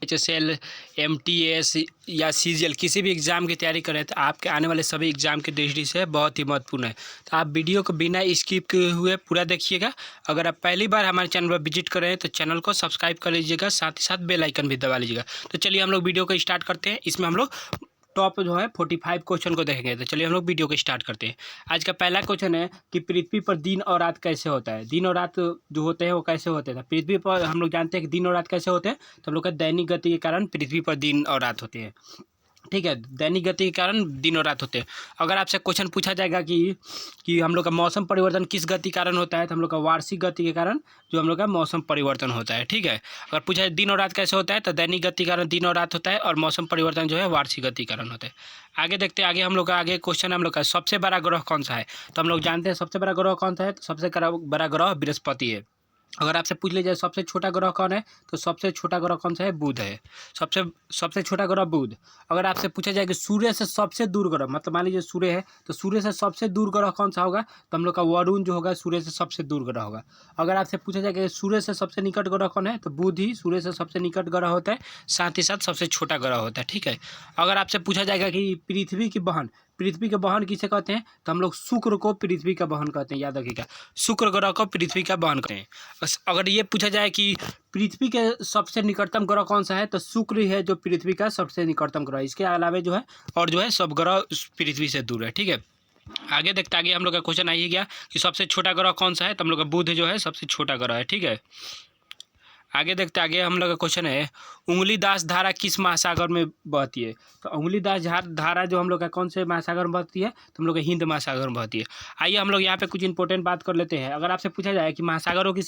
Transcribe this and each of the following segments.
HSL, MTS या CGL किसी भी एग्ज़ाम की तैयारी कर रहे हैं तो आपके आने वाले सभी एग्ज़ाम की दृष्टि से बहुत ही महत्वपूर्ण है। तो आप वीडियो को बिना स्किप किए हुए पूरा देखिएगा। अगर आप पहली बार हमारे चैनल पर विजिट कर रहे हैं तो चैनल को सब्सक्राइब कर लीजिएगा, साथ ही साथ बेल आइकन भी दबा लीजिएगा। तो चलिए हम लोग वीडियो को स्टार्ट करते हैं। इसमें हम लोग टॉप जो है 45 क्वेश्चन को देखेंगे। तो चलिए हम लोग वीडियो को स्टार्ट करते हैं। आज का पहला क्वेश्चन है कि पृथ्वी पर दिन और रात कैसे होता है। दिन और रात जो होते हैं वो कैसे होते हैं। पृथ्वी पर हम लोग जानते हैं कि दिन और रात कैसे होते हैं। तो हम लोग का दैनिक गति के कारण पृथ्वी पर दिन और रात होते हैं। ठीक है, दैनिक गति के कारण दिन और रात होते हैं। अगर आपसे क्वेश्चन पूछा जाएगा कि हम लोग का मौसम परिवर्तन किस गति कारण होता है, तो हम लोग का वार्षिक गति के कारण जो हम लोग का मौसम परिवर्तन होता है। ठीक है, अगर पूछा जाए दिन और रात कैसे होता है तो दैनिक गति के कारण दिन और रात होता है और मौसम परिवर्तन जो है वार्षिक गति के कारण होता है। आगे देखते हैं, आगे हम लोग का आगे क्वेश्चन हम लोग का सबसे बड़ा ग्रह कौन सा है। तो हम लोग जानते हैं सबसे बड़ा ग्रह कौन सा है। तो सबसे बड़ा ग्रह बृहस्पति है। अगर आपसे पूछ लिया जाए सबसे छोटा ग्रह कौन है, तो सबसे छोटा ग्रह कौन सा है, बुध है। सबसे सबसे छोटा ग्रह बुध। अगर आपसे पूछा जाए कि सूर्य से सबसे दूर ग्रह, मतलब मान लीजिए सूर्य है तो सूर्य से सबसे दूर ग्रह कौन सा होगा, तो हम लोग का वरुण जो होगा सूर्य से सबसे दूर ग्रह होगा। अगर आपसे पूछा जाए कि सूर्य से सबसे निकट ग्रह कौन है, तो बुध ही सूर्य से सबसे निकट ग्रह होता है, साथ ही साथ सबसे छोटा ग्रह होता है। ठीक है, अगर आपसे पूछा जाएगा कि पृथ्वी के बहन किसे कहते हैं, तो हम लोग शुक्र को पृथ्वी का बहन कहते हैं। याद रखिएगा, शुक्र ग्रह को पृथ्वी का बहन कहते हैं। अगर ये पूछा जाए कि पृथ्वी के सबसे निकटतम ग्रह कौन सा है, तो शुक्र ही है जो पृथ्वी का सबसे निकटतम ग्रह। इसके अलावा जो है और जो है सब ग्रह पृथ्वी से दूर है। ठीक है, आगे देखते आगे हम लोग का क्वेश्चन आ ही गया कि सबसे छोटा ग्रह कौन सा है, तो हम लोग का बुध जो है सबसे छोटा ग्रह है। ठीक है, आगे देखते आगे हम लोग का क्वेश्चन है उंगलीदास धारा किस महासागर में बहती है। तो उंगलीदास धारा जो हम लोग का कौन से महासागर में बहती है, तो हम लोग का हिंद महासागर में बहती है। आइए हम लोग यहाँ पे कुछ इंपॉर्टेंट बात कर लेते हैं। अगर आपसे पूछा जाए कि महासागर की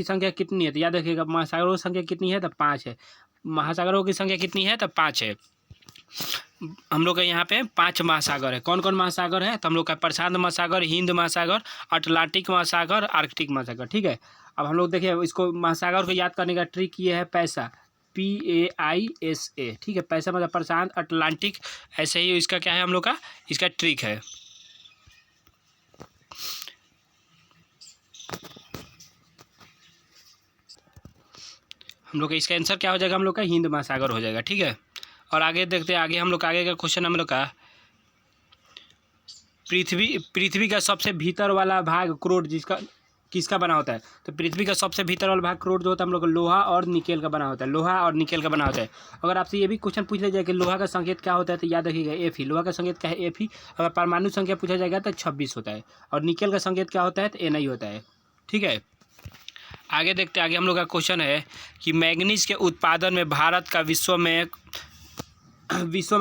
संख्या कितनी है, तो याद रखिएगा महासागरों की संख्या कितनी है, तो 5 है। महासागरों की संख्या कितनी है, तो 5 है। हम लोग का यहाँ पे 5 महासागर है। कौन कौन महासागर है, तो हम लोग का प्रशांत महासागर, हिंद महासागर, अटलांटिक महासागर, आर्कटिक महासागर। ठीक है, अब हम लोग देखिए इसको महासागर को याद करने का ट्रिक ये है पैसा, PAISA। ठीक है, पैसा मतलब प्रशांत, अटलांटिक, ऐसे ही इसका क्या है हम लोग का इसका ट्रिक है। हम लोग का इसका आंसर क्या हो जाएगा, हम लोग का हिंद महासागर हो जाएगा। ठीक है, और आगे देखते हैं आगे हम लोग का आगे का क्वेश्चन हम लोग का पृथ्वी का सबसे भीतर वाला भाग क्रोड किसका बना होता है। तो पृथ्वी का सबसे भीतर वाला भाग क्रोड जो होता है हम लोग लोहा और निकेल का बना होता है। लोहा और निकेल का बना होता है। अगर आपसे ये भी क्वेश्चन पूछ लिया जाए कि लोहा का संकेत क्या होता है, तो याद रखिएगा Fe। लोहा का संकेत क्या है, Fe। अगर परमाणु संख्या पूछा जाएगा तो 26 होता है। और निकेल का संकेत क्या होता है, तो Ni होता है। ठीक है, आगे देखते आगे हम लोग का क्वेश्चन है कि मैग्नीज के उत्पादन में भारत का विश्व में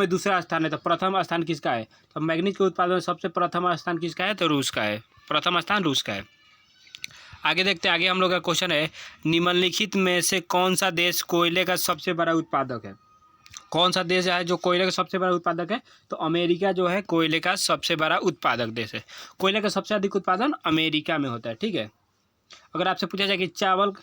दूसरा स्थान है, तो प्रथम स्थान किसका है। तो मैग्नीज के उत्पादन में सबसे प्रथम स्थान किसका है, तो रूस का है। प्रथम स्थान रूस का है। आगे देखते हैं आगे हम लोग का क्वेश्चन है निम्नलिखित में से कौन सा देश कोयले का सबसे बड़ा उत्पादक है। कौन सा देश है जो कोयले का सबसे बड़ा उत्पादक है, तो अमेरिका जो है कोयले का सबसे बड़ा उत्पादक देश है। कोयले का सबसे अधिक उत्पादन अमेरिका में होता है। ठीक है, अगर आपसे पूछा जाए कि चावल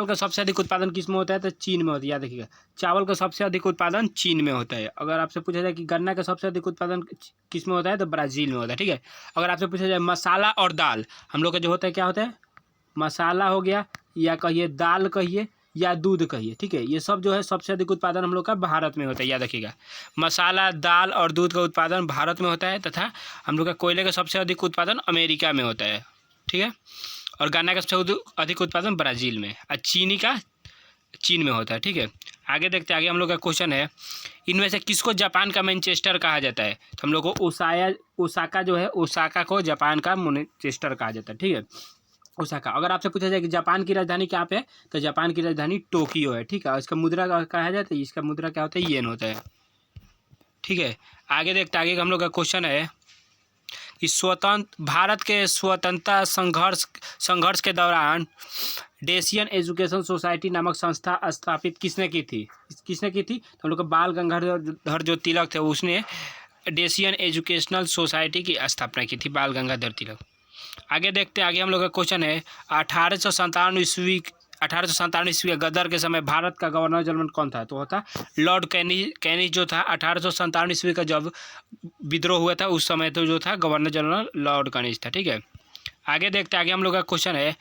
का सबसे अधिक उत्पादन किस में होता है, तो चीन में होता है। याद रखिएगा चावल का सबसे अधिक उत्पादन चीन में होता है। अगर आपसे पूछा जाए कि गन्ना का सबसे अधिक उत्पादन किस में होता है, तो ब्राज़ील में होता है। ठीक है, अगर आपसे पूछा जाए मसाला और दाल हम लोग का जो होता है क्या होता है, मसाला हो गया या कहिए दाल कहिए या दूध कहिए। ठीक है, ये सब जो है सबसे अधिक उत्पादन हम लोग का भारत में होता है। याद रखिएगा मसाला, दाल और दूध का उत्पादन भारत में होता है, तथा हम लोग का कोयले का सबसे अधिक उत्पादन अमेरिका में होता है। ठीक है, और गन्ना का सबसे अधिक उत्पादन ब्राज़ील में, और चीनी का चीन में होता है। ठीक है, आगे देखते हैं आगे हम लोग का क्वेश्चन है इनमें से किसको जापान का मैनचेस्टर कहा जाता है। तो हम लोग को ओसाका जो है ओसाका को जापान का मैनचेस्टर कहा जाता है। ठीक है, ओसाका। अगर आपसे पूछा जाए कि जापान की राजधानी कहाँ पे है, तो जापान की राजधानी टोक्यो है। ठीक है, इसका मुद्रा कहा जाता है, इसका मुद्रा क्या होता है, येन होता है। ठीक है, आगे देखते आगे हम लोग का क्वेश्चन है कि भारत के स्वतंत्रता संघर्ष के दौरान डेसियन एजुकेशन सोसाइटी नामक संस्था स्थापित किसने की थी। तो हम लोग का बाल गंगाधर जो तिलक थे उसने डेसियन एजुकेशनल सोसाइटी की स्थापना की थी, बाल गंगाधर तिलक। आगे देखते आगे हम लोग का क्वेश्चन है 1857 ईस्वी गदर के समय भारत का गवर्नर जनरल कौन था। तो होता लॉर्ड कैनिस जो था 1857 ईस्वी का जब विद्रोह हुआ था उस समय तो जो था गवर्नर जनरल लॉर्ड कैनिस था। ठीक है, आगे देखते आगे हम लोग का क्वेश्चन है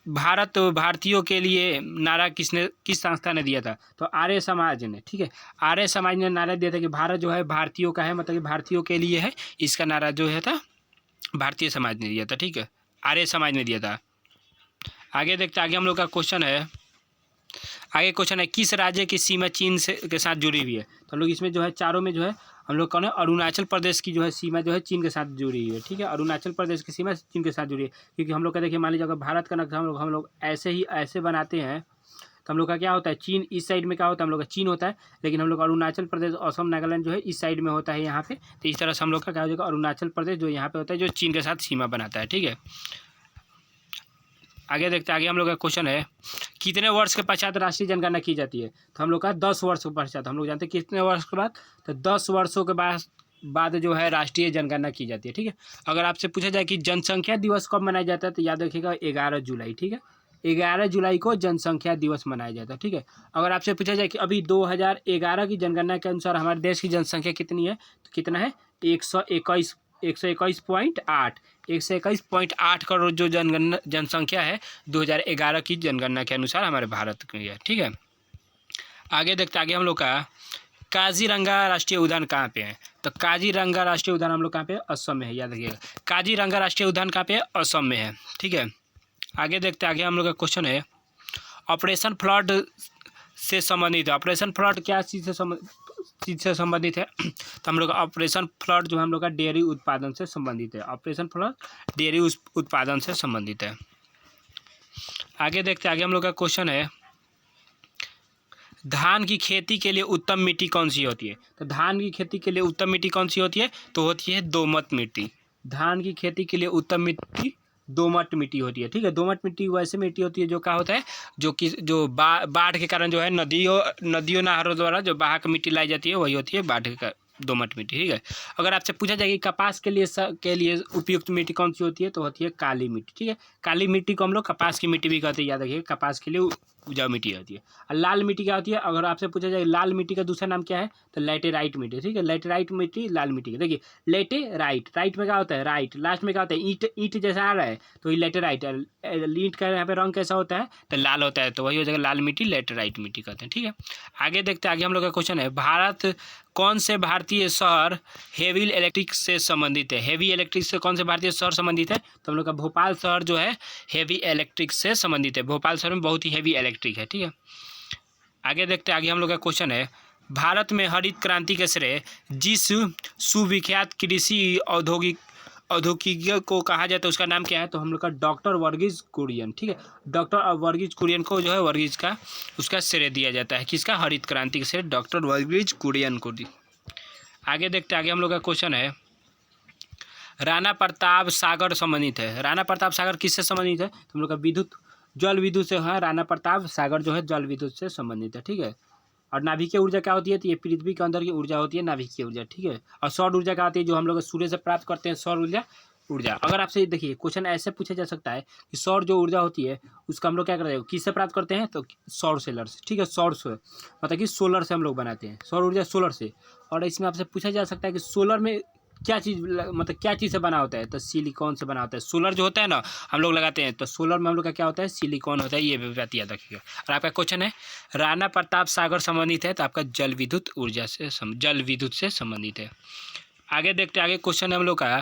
भारत भारतीयों के लिए नारा किस संस्था ने दिया था? तो आर्य समाज ने। ठीक है, आर्य समाज ने नारा दिया था कि भारत जो है भारतीयों का है, मतलब कि भारतीयों के लिए है। इसका नारा जो है था भारतीय समाज ने दिया था। ठीक है, आर्य समाज ने दिया था। आगे देखते, आगे हम लोग का क्वेश्चन है, आगे क्वेश्चन है किस राज्य की सीमा चीन से के साथ जुड़ी हुई है? तो हम लोग इसमें जो है चारों में जो है हम लोग कौन है, अरुणाचल प्रदेश की जो है सीमा जो है चीन के साथ जुड़ी हुई है। ठीक है, अरुणाचल प्रदेश की सीमा चीन के साथ जुड़ी है, क्योंकि हम लोग का देखिए, मान लीजिए अगर भारत का नक्शा हम लोग ऐसे बनाते हैं तो हम लोग का क्या होता है, चीन इस साइड में क्या होता है, हम लोग का चीन होता है, लेकिन हम लोग अरुणाचल प्रदेश, असम, नागालैंड जो है इस साइड में होता है यहाँ पे। तो इस तरह से हम लोग का क्या हो जाएगा, अरुणाचल प्रदेश जो यहाँ पे होता है, जो चीन के साथ सीमा बनाता है। ठीक है, आगे देखते हैं, आगे हम लोग का क्वेश्चन है कितने वर्ष के पश्चात राष्ट्रीय जनगणना की जाती है? तो हम लोग का 10 वर्ष के पश्चात। हम लोग जानते हैं कितने वर्ष के बाद, तो 10 वर्षों के बाद जो है राष्ट्रीय जनगणना की जाती है। ठीक है, अगर आपसे पूछा जाए कि जनसंख्या दिवस कब मनाया जाता है, तो याद रखिएगा 11 जुलाई। ठीक है, 11 जुलाई को जनसंख्या दिवस मनाया जाता है। ठीक है, अगर आपसे पूछा जाए कि अभी 2011 की जनगणना के अनुसार हमारे देश की जनसंख्या कितनी है, तो कितना है, 121.8 करोड़ जो जनसंख्या है 2011 की जनगणना के अनुसार हमारे भारत की है। ठीक है, आगे देखते, आगे हम लोग का काजीरंगा राष्ट्रीय उद्यान कहाँ पे है? तो काजीरंगा राष्ट्रीय उद्यान हम लोग कहाँ पे है, असम में है। याद रखिएगा, काजीरंगा राष्ट्रीय उद्यान कहाँ पे है, असम में है। ठीक है, आगे देखते, आगे हम लोग का क्वेश्चन है ऑपरेशन फ्लड से संबंधित है। ऑपरेशन फ्लड क्या चीज़ से संबंधित है? तो हम लोग का ऑपरेशन फ्लड जो है हम लोग का डेयरी उत्पादन से संबंधित है। ऑपरेशन फ्लड डेयरी उत्पादन से संबंधित है। आगे देखते, आगे हम लोग का क्वेश्चन है धान की खेती के लिए उत्तम मिट्टी कौन सी होती है? तो धान की खेती के लिए उत्तम मिट्टी कौन सी होती है? तो होती है दोमट मिट्टी। धान की खेती के लिए उत्तम मिट्टी दोमट मिट्टी होती है। ठीक है, दोमट मिट्टी वैसे मिट्टी होती है जो क्या होता है, जो बाढ़ के कारण जो है नदियों नहरों द्वारा जो बहा के मिट्टी लाई जाती है, वही होती है बाढ़ का दोमट मिट्टी। ठीक है, अगर आपसे पूछा जाए कि कपास के लिए उपयुक्त मिट्टी कौन सी होती है, तो होती है काली मिट्टी। ठीक है, काली मिट्टी को हम लोग कपास की मिट्टी भी कहते हैं। याद रखिए, कपास के लिए उपजाऊ मिट्टी होती है। और लाल मिट्टी क्या होती है, अगर आपसे पूछा जाए लाल मिट्टी का दूसरा नाम क्या है, तो लैटेराइट मिट्टी। ठीक है, लैटेराइट मिट्टी लाल मिट्टी है। देखिए, राइट में क्या होता है, राइट, लास्ट में क्या होता है, ईंट जैसा आ रहा है, तो ये लैटेराइट। ईंट का यहाँ पे रंग कैसा होता है, तो लाल होता है, तो वही हो जाएगा लाल मिट्टी, लैटेराइट मिट्टी कहते हैं। ठीक है, आगे देखते हैं, आगे हम लोग का क्वेश्चन है भारत कौन से भारतीय शहर हेवी इलेक्ट्रिक से संबंधित है? हेवी इलेक्ट्रिक से कौन से भारतीय शहर संबंधित है? तो हम लोग का भोपाल शहर जो है हेवी इलेक्ट्रिक से संबंधित है। भोपाल शहर में बहुत ही हेवी इलेक्ट्रिक है। ठीक है, आगे देखते हैं, आगे हम लोग का क्वेश्चन है भारत में हरित क्रांति के श्रेय जिस सुविख्यात कृषि औद्योगिक को कहा जाता है उसका नाम क्या है? तो हम लोग का डॉक्टर वर्गीज कुरियन। ठीक है, डॉक्टर वर्गीज कुरियन को जो है वर्गीज का उसका श्रेय दिया जाता है। किसका? हरित क्रांति के श्रेय डॉक्टर वर्गीज कुरियन को। आगे देखते, आगे हम लोग का क्वेश्चन है राणा प्रताप सागर संबंधित है। राणा प्रताप सागर किससे संबंधित है? तो हम लोग का जल विद्युत से है। राणा प्रताप सागर जो है जल विद्युत से संबंधित है। ठीक है, और नाभिकीय ऊर्जा क्या होती है? तो ये पृथ्वी के अंदर की ऊर्जा होती है नाभिकीय ऊर्जा। ठीक है, और सौर ऊर्जा क्या होती है? जो हम लोग सूर्य से प्राप्त करते हैं सौर ऊर्जा। अगर आपसे देखिए क्वेश्चन ऐसे पूछा जा सकता है कि सौर जो ऊर्जा होती है उसका हम लोग क्या करते हैं, किससे प्राप्त करते हैं? तो सौर सेलर से। ठीक है, सौर से मतलब कि सोलर से हम लोग बनाते हैं सौर ऊर्जा, सोलर से। और इसमें आपसे पूछा जा सकता है कि सोलर में क्या चीज़ से बना होता है? तो सिलिकॉन से बना होता है। सोलर जो होता है ना हम लोग लगाते हैं, तो सोलर में हम लोग का क्या होता है, सिलिकॉन होता है। ये भी बात याद रखिएगा। और आपका क्वेश्चन है राणा प्रताप सागर संबंधित है, तो आपका जल विद्युत से संबंधित है। आगे देखते, आगे क्वेश्चन है हम लोग का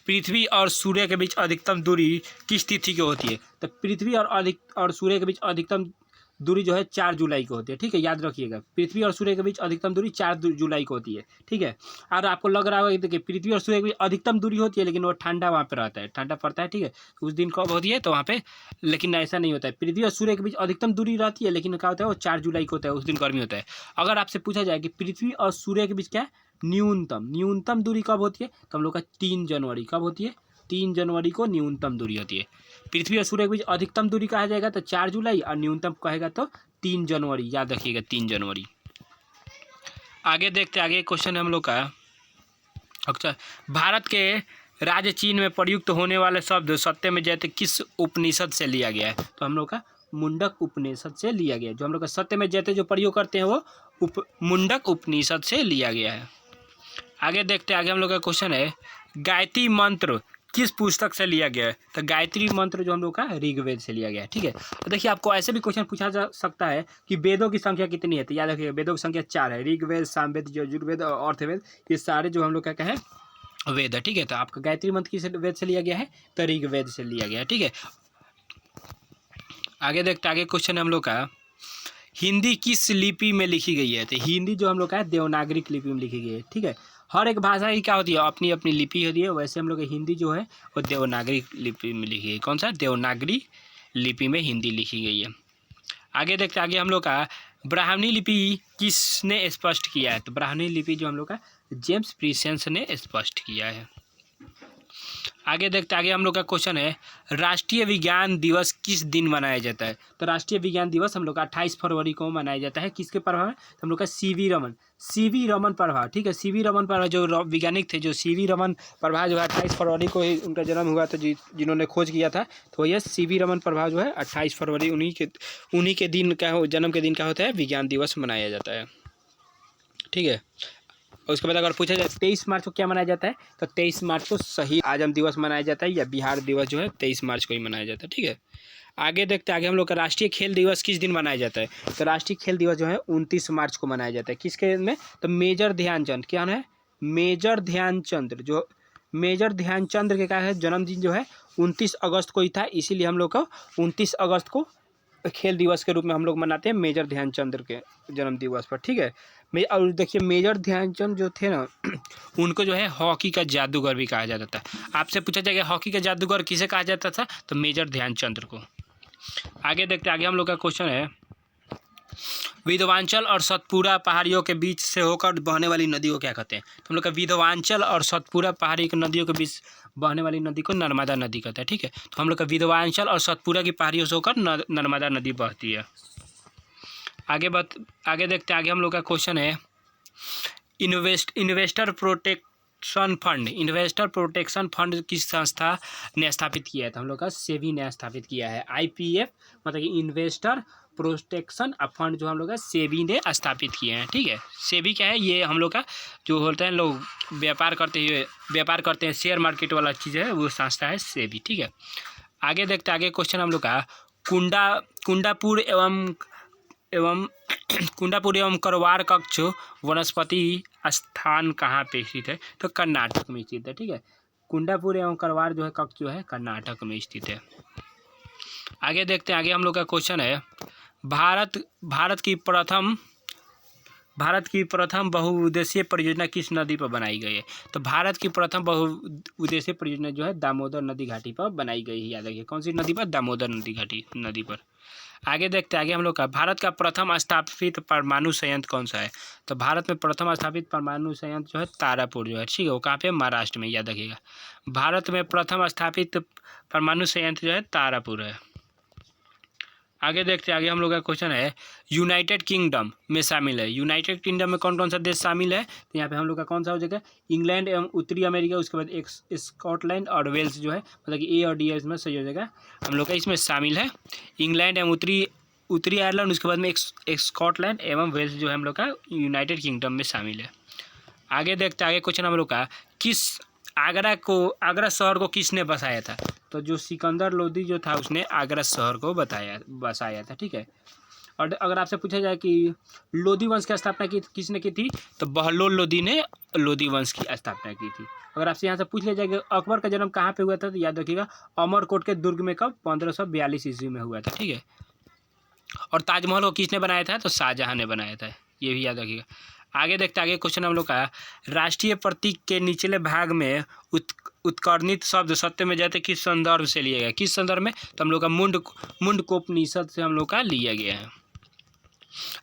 पृथ्वी और सूर्य के बीच अधिकतम दूरी किस तिथि की होती है? तो पृथ्वी और सूर्य के बीच अधिकतम दूरी जो है 4 जुलाई को होती है। ठीक है, याद रखिएगा, पृथ्वी और सूर्य के बीच अधिकतम दूरी 4 जुलाई को होती है। ठीक है, और आपको लग रहा होगा कि देखिए पृथ्वी और सूर्य के बीच अधिकतम दूरी होती है, लेकिन वो ठंडा वहाँ पे रहता है, ठंडा पड़ता है। ठीक है, उस दिन कब होती है तो वहाँ पे, लेकिन ऐसा नहीं होता है। पृथ्वी और सूर्य के बीच अधिकतम दूरी रहती है, लेकिन क्या होता है वो 4 जुलाई को होता है, उस दिन गर्मी होता है। अगर आपसे पूछा जाए कि पृथ्वी और सूर्य के बीच क्या है न्यूनतम दूरी कब होती है, तो हम लोग का 3 जनवरी कब होती है, 3 जनवरी को न्यूनतम दूरी होती है। पृथ्वी और सूर्य के बीच अधिकतम दूरी कहा जाएगा तो 4 जुलाई, और न्यूनतम कहेगा तो 3 जनवरी। याद रखिएगा 3 जनवरी। आगे देखते, आगे क्वेश्चन है हम लोग का अच्छा भारत के राज्य चीन में प्रयुक्त होने वाले शब्द सत्य में जयते किस उपनिषद से लिया गया है? तो हम लोग का मुंडक उपनिषद से लिया गया है। जो हम लोग का सत्य में जयते जो प्रयोग करते हैं वो मुंडक उपनिषद से लिया गया है। आगे देखते, आगे हम लोग का क्वेश्चन है गायत्री मंत्र किस पुस्तक से लिया गया है? तो गायत्री मंत्र जो हम लोग का ऋग्वेद से लिया गया है। ठीक है, तो देखिए आपको ऐसे भी क्वेश्चन पूछा जा सकता है कि वेदों की संख्या कितनी है, तो याद रखिएगा वेदों की संख्या 4 है। ऋग्वेद, सामवेद, यजुर्वेद और अर्थवेद, ये सारे जो हम लोग का क्या है वेद है। ठीक है, तो आपका गायत्री मंत्र किस वेद से लिया गया है? तो ऋग्वेद से लिया गया है। ठीक है, आगे देखते आगे क्वेश्चन हम लोग का, हिंदी किस लिपि में लिखी गई है? तो हिंदी जो हम लोग का है देवनागरी लिपि में लिखी गई है। ठीक है, हर एक भाषा की क्या होती है, अपनी अपनी लिपि होती है, वैसे हम लोग की हिंदी जो है वो देवनागरी लिपि में लिखी गई। कौन सा? देवनागरी लिपि में हिंदी लिखी गई है। आगे देखते आगे हम लोग का, ब्राह्मणी लिपि किसने स्पष्ट किया है? तो ब्राह्मणी लिपि जो हम लोग का जेम्स प्रीसेंस ने स्पष्ट किया है। आगे देखते आगे हम लोग का क्वेश्चन है, राष्ट्रीय विज्ञान दिवस किस दिन मनाया जाता है? तो राष्ट्रीय विज्ञान दिवस हम लोग का 28 फरवरी को मनाया जाता है। किसके प्रभाव है? तो हम लोग का सीवी रमन प्रभा। ठीक है, सीवी रमन प्रभा जो वैज्ञानिक थे, जो सीवी रमन प्रभा जो है 28 फरवरी को ही उनका जन्म हुआ था, जिन्होंने खोज किया था, तो ये सीवी रमन प्रभा जो है 28 फरवरी उन्हीं के दिन का जन्म के दिन का होता है विज्ञान दिवस मनाया जाता है। ठीक है, उसके बाद अगर पूछा जाए 23 मार्च को क्या मनाया जाता है, तो 23 मार्च को शहीद आजम दिवस मनाया जाता है, या बिहार दिवस जो है 23 मार्च को ही मनाया जाता है। ठीक है, आगे देखते आगे हम लोग का, राष्ट्रीय खेल दिवस किस दिन मनाया जाता है? तो राष्ट्रीय खेल दिवस जो है 29 मार्च को मनाया जाता है। किसके में? तो मेजर ध्यानचंद, क्या है? मेजर ध्यानचंद के क्या है जन्मदिन जो है 29 अगस्त को ही था, इसीलिए हम लोग को 29 अगस्त को खेल दिवस के रूप में हम लोग मनाते हैं मेजर ध्यानचंद के जन्म दिवस पर। ठीक है, और देखिए मेजर ध्यानचंद जो थे ना उनको जो है हॉकी का जादूगर भी कहा जाता था। आपसे पूछा जाएगा हॉकी का जादूगर किसे कहा जाता था? तो मेजर ध्यानचंद को। आगे देखते आगे हम लोग का क्वेश्चन है, विंध्याचल और सतपुरा पहाड़ियों के बीच से होकर बहने वाली नदी को क्या कहते हैं? तो हम लोग का विंध्याचल और सतपुरा पहाड़ी की नदियों के बीच बहने वाली नदी को नर्मदा नदी कहते हैं। ठीक है, तो हम लोग का विंध्याचल और सतपुरा की पहाड़ियों से होकर नर्मदा नदी बहती है। आगे देखते हैं आगे हम लोग का क्वेश्चन है, इन्वेस्टर प्रोटेक्शन फंड किस संस्था ने स्थापित किया है? तो हम लोग का सेबी ने स्थापित किया है। IPF मतलब कि इन्वेस्टर प्रोटेक्शन फंड जो हम लोग का सेबी ने स्थापित किए हैं। ठीक है, सेबी क्या है? ये हम लोग का जो होता है लोग व्यापार करते हैं शेयर मार्केट वाला चीज़ है, वो संस्था है सेबी। ठीक है, आगे देखते आगे क्वेश्चन हम लोग का, कुंडापुर एवं करवार कक्ष वनस्पति स्थान कहाँ पे स्थित है? तो कर्नाटक में स्थित है। ठीक है, कुंडापुर एवं करवार जो है कक्ष जो है कर्नाटक में स्थित है। आगे देखते हैं आगे हम लोग का क्वेश्चन है, भारत की प्रथम बहुउद्देशीय परियोजना किस नदी पर बनाई गई है? तो भारत की प्रथम बहुउद्देशीय परियोजना जो है दामोदर नदी घाटी पर बनाई गई है। याद रखिए कौन सी नदी पर? दामोदर नदी पर। आगे देखते हैं आगे हम लोग का, भारत का प्रथम स्थापित परमाणु संयंत्र कौन सा है? तो भारत में प्रथम स्थापित परमाणु संयंत्र जो है तारापुर जो है। ठीक है, वो कहाँ पे? महाराष्ट्र में। याद रखिएगा भारत में प्रथम स्थापित परमाणु संयंत्र जो है तारापुर है। आगे देखते हैं आगे हम लोग का क्वेश्चन है, यूनाइटेड किंगडम में शामिल है। यूनाइटेड किंगडम में कौन कौन सा देश शामिल है? तो यहाँ पे हम लोग का कौन सा हो जाएगा? इंग्लैंड एवं उत्तरी अमेरिका, उसके बाद एक स्कॉटलैंड और वेल्स जो है, मतलब कि ए और डी इसमें सही हो जाएगा। हम लोग का इसमें शामिल है इंग्लैंड एवं उत्तरी आयरलैंड, उसके बाद में एक स्कॉटलैंड एवं वेल्स जो है हम लोग का यूनाइटेड किंगडम में शामिल है। आगे देखते हैं आगे क्वेश्चन हम लोग का, आगरा शहर को किसने बसाया था? तो जो सिकंदर लोदी जो था उसने आगरा शहर को बसाया था। ठीक है, और अगर आपसे पूछा जाए कि लोदी वंश की स्थापना किसने की थी? तो बहलोल लोदी ने लोदी वंश की स्थापना की थी। अगर आपसे यहाँ से पूछ लिया जाए कि अकबर का जन्म कहाँ पे हुआ था, तो याद रखिएगा अमरकोट के दुर्ग में कब? 1542 ईस्वी में हुआ था। ठीक है, और ताजमहल को किसने बनाया था? तो शाहजहाँ ने बनाया था, ये भी याद रखिएगा। आगे देखते आगे क्वेश्चन हम लोग का, राष्ट्रीय प्रतीक के निचले भाग में उत्कर्णित शब्द सत्य में जाते किस संदर्भ से लिया गया? किस संदर्भ में? तो हम लोग का मुंडकोपनिषद से हम लोग का लिया गया है।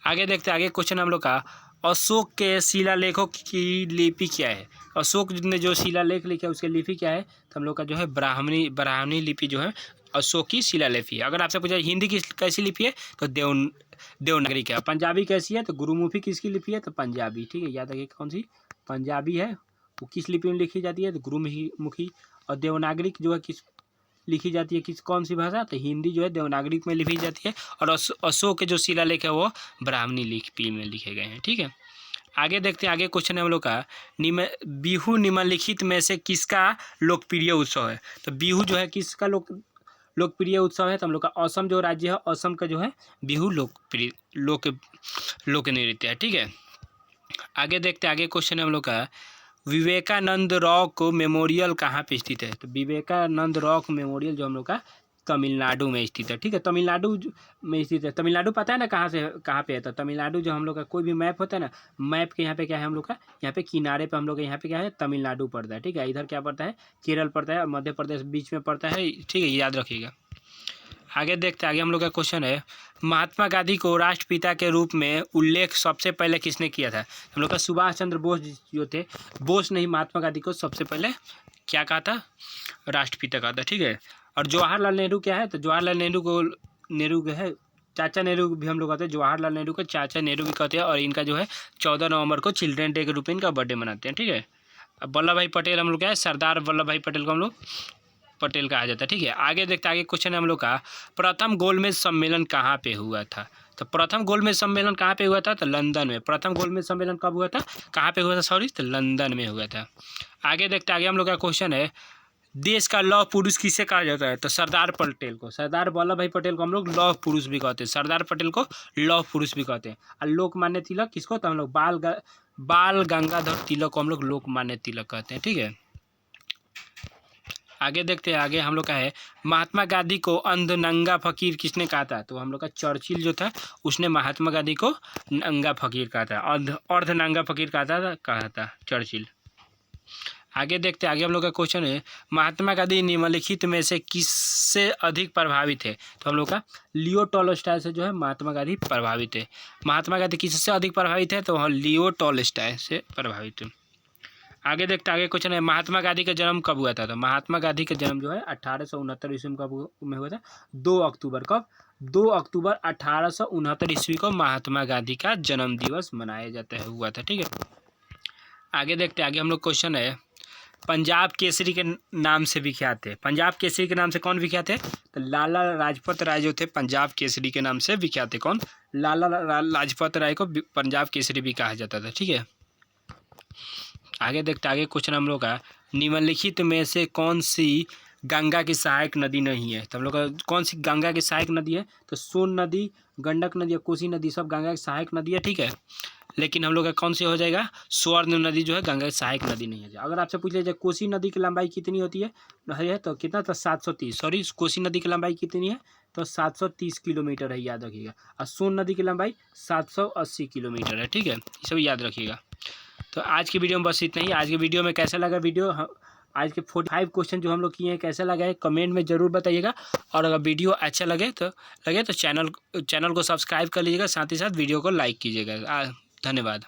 आगे देखते आगे क्वेश्चन हम लोग का, अशोक के शिलालेखों की लिपि क्या है? अशोक ने जो शिलालेख लिखा है उसकी लिपि क्या है? तो हम लोग का जो है ब्राह्मणी लिपि जो है अशोक की शिलालिपि है। अगर आपसे पूछा हिंदी की कैसी लिपि है? तो देवनागरी क्या? पंजाबी कैसी है? तो गुरुमुखी किसकी लिपि है? तो पंजाबी। ठीक है, याद रखिए कौन सी? पंजाबी है, वो किस लिपि में लिखी जाती है? तो गुरुमुखी। और देवनागरी जो है किस लिखी जाती है, कौन सी भाषा? तो हिंदी जो है देवनागरी में लिखी जाती है, और अशोक के जो शिलालेख है वो ब्राह्मणी लिपि में लिखे गए हैं। ठीक है, आगे देखते हैं, आगे क्वेश्चन है हम लोग का बिहू निम्नलिखित में से किसका लोकप्रिय उत्सव है। तो बिहू जो है किसका लोकप्रिय उत्सव है। तो हम लोग का असम जो राज्य है, असम का जो है बिहू लोकप्रिय लोक नृत्य है। ठीक है, आगे देखते हैं, आगे क्वेश्चन है हम लोग का विवेकानंद रॉक मेमोरियल कहाँ पे स्थित है। तो विवेकानंद रॉक मेमोरियल जो हम लोग का तमिलनाडु में स्थित है। ठीक है, तमिलनाडु में स्थित है। तमिलनाडु पता है ना कहाँ पे है। तो तमिलनाडु जो हम लोग का कोई भी मैप होता है ना, मैप के यहाँ पे क्या है हम लोग का, यहाँ पे किनारे पे हम लोग का यहाँ पे क्या है, तमिलनाडु पड़ता है। ठीक है, इधर क्या पड़ता है, केरल पड़ता है, और मध्य प्रदेश बीच में पड़ता है। ठीक है, याद रखिएगा। आगे देखते हैं, आगे हम लोग का क्वेश्चन है महात्मा गांधी को राष्ट्रपिता के रूप में उल्लेख सबसे पहले किसने किया था। हम लोग का सुभाष चंद्र बोस जो थे, बोस नहीं, महात्मा गांधी को सबसे पहले क्या कहा था, राष्ट्रपिता कहा था। ठीक है, और जवाहरलाल नेहरू क्या है, तो जवाहरलाल नेहरू जो है चाचा नेहरू भी हम लोग कहते हैं, जवाहरलाल नेहरू को चाचा नेहरू भी कहते हैं। और इनका जो है 14 नवंबर को चिल्ड्रन डे के रूप में इनका बर्थडे मनाते हैं। ठीक है, अब वल्लभ भाई पटेल हम लोग क्या है, सरदार वल्लभ भाई पटेल को हम लोग पटेल कहा जाता है। ठीक है, आगे देखते हैं, आगे क्वेश्चन है हम लोग का प्रथम गोलमेज सम्मेलन कहाँ पे हुआ था। तो प्रथम गोलमेज सम्मेलन कहाँ पे हुआ था, तो लंदन में। प्रथम गोलमेज सम्मेलन कब हुआ था, कहाँ पे हुआ था, सॉरी, तो लंदन में हुआ था। आगे देखते हैं, आगे हम लोग का क्वेश्चन है देश का लौह पुरुष किसे कहा जाता है। तो सरदार पटेल को, सरदार वल्लभ भाई पटेल को हम लोग लौह पुरुष भी कहते हैं, सरदार पटेल को लौह पुरुष भी कहते हैं। और लोकमान्य तिलक किसको, तो हम लोग बाल गंगाधर तिलक को हम लोग लोकमान्य तिलक कहते हैं। ठीक है, आगे देखते हैं, आगे हम लोग का है महात्मा गांधी को अंध नंगा फकीर किसने कहा था। तो हम लोग का चर्चिल जो था उसने महात्मा गांधी को नंगा फकीर कहा था, अर्ध नंगा फकीर कहा था चर्चिल। आगे देखते हैं, आगे हम लोग का क्वेश्चन है महात्मा गांधी निम्नलिखित में से किससे अधिक प्रभावित है। तो हम लोग का लियो टॉलस्टॉय से जो है महात्मा गांधी प्रभावित है। महात्मा गांधी किससे अधिक प्रभावित है, तो लियो टॉलस्टॉय से प्रभावित है। आगे देखते हैं, आगे क्वेश्चन है महात्मा गांधी का जन्म कब हुआ था। तो महात्मा गांधी का जन्म जो है 1869 ईस्वी में हुआ था, 2 अक्टूबर। कब, 2 अक्टूबर 1869 ईस्वी को महात्मा गांधी का जन्म दिवस मनाया जाता है, हुआ था। ठीक है, आगे देखते हैं, आगे हम लोग क्वेश्चन है पंजाब केसरी के नाम से विख्यात है। पंजाब केसरी के नाम से कौन विख्यात है, तो लाला लाजपत राय जो थे पंजाब केसरी के नाम से विख्यात है। कौन, लाला लाजपत राय को पंजाब केसरी भी कहा जाता था। ठीक है, आगे देखते आगे क्वेश्चन हम लोग का निम्नलिखित में से कौन सी गंगा की सहायक नदी नहीं है। तो हम लोग का कौन सी गंगा की सहायक नदी है, तो सोन नदी, गंडक नदी, कोसी नदी सब गंगा की सहायक नदी है। ठीक है, लेकिन हम लोग का कौन सी हो जाएगा, स्वर्ण नदी जो है गंगा की सहायक नदी नहीं है। अगर आपसे पूछ लिया जाए कोसी नदी की लंबाई कितनी होती है तो कितना, तो 730, सॉरी, कोसी नदी की लंबाई कितनी है, तो 730 किलोमीटर है, याद रखिएगा। और सोन नदी की लंबाई 780 किलोमीटर है। ठीक है, ये सब याद रखिएगा। तो आज की वीडियो में बस इतना ही। आज की वीडियो में कैसा लगा वीडियो, आज के 45 क्वेश्चन जो हम लोग किए हैं कैसा लगा है कमेंट में ज़रूर बताइएगा। और अगर वीडियो अच्छा लगे तो चैनल को सब्सक्राइब कर लीजिएगा, साथ ही साथ वीडियो को लाइक कीजिएगा। धन्यवाद।